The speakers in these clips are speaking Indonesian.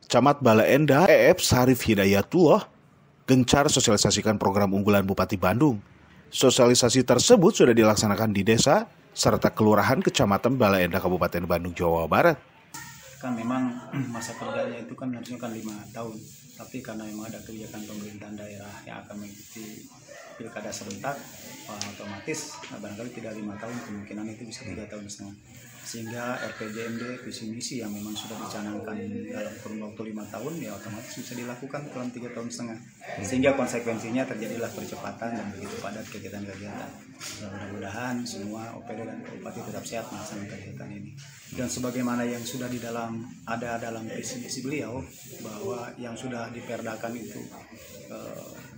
Camat Bale Endah EF Sarif Hidayatullah gencar sosialisasikan program unggulan Bupati Bandung. Sosialisasi tersebut sudah dilaksanakan di desa serta kelurahan Kecamatan Bale Endah Kabupaten Bandung, Jawa Barat. Kan memang masa kerjanya itu kan harusnya kan 5 tahun, tapi karena memang ada kebijakan pemerintahan daerah yang akan mengikuti pilkada serentak, otomatis barangkali tidak 5 tahun, kemungkinan itu bisa 3 tahun setengah. Sehingga RPJMD visi misi yang memang sudah dicanangkan dalam kurun waktu 5 tahun ya otomatis bisa dilakukan dalam 3 tahun setengah. Sehingga konsekuensinya terjadilah percepatan dan begitu padat kegiatan-kegiatan. Mudah-mudahan semua OPD dan Bupati tetap sehat melaksanakan kegiatan ini. Dan sebagaimana yang sudah ada dalam visi misi beliau bahwa yang sudah diperdakan itu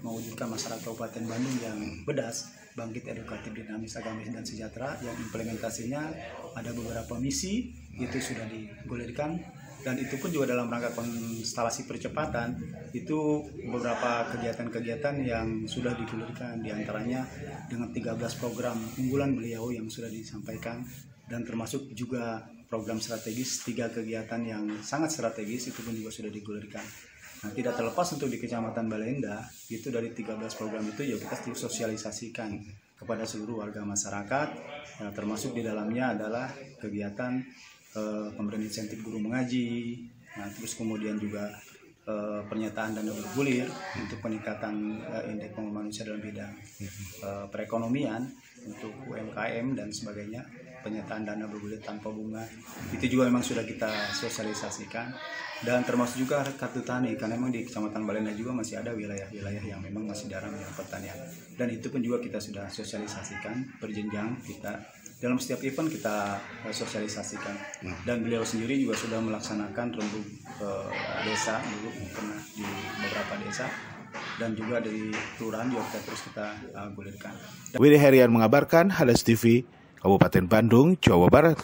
mewujudkan masyarakat Kabupaten Bandung yang bedas, bangkit, edukatif, dinamis, agamis, dan sejahtera, yang implementasinya ada beberapa misi itu sudah digulirkan, dan itu pun juga dalam rangka konstelasi percepatan itu beberapa kegiatan-kegiatan yang sudah digulirkan, diantaranya dengan 13 program unggulan beliau yang sudah disampaikan, dan termasuk juga program strategis 3 kegiatan yang sangat strategis itu pun juga sudah digulirkan. Nah, tidak terlepas untuk di Kecamatan Bale Endah, itu dari 13 program itu ya kita sosialisasikan kepada seluruh warga masyarakat, termasuk di dalamnya adalah kegiatan pemberian insentif guru mengaji, terus kemudian juga pernyataan dana bergulir untuk peningkatan indeks pembangunan manusia dalam bidang perekonomian untuk UMKM dan sebagainya, pernyataan dana bergulir tanpa bunga, itu juga memang sudah kita sosialisasikan. Dan termasuk juga kartu tani, karena memang di Kecamatan Bale Endah juga masih ada wilayah-wilayah yang memang masih dalam bidang pertanian, dan itu pun juga kita sudah sosialisasikan berjenjang. Kita dalam setiap event kita sosialisasikan, dan beliau sendiri juga sudah melaksanakan rembuk desa dulu pernah di beberapa desa, dan juga dari kelurahan juga kita terus kita gulirkan. Willy Herian mengabarkan, Hades TV, Kabupaten Bandung, Jawa Barat.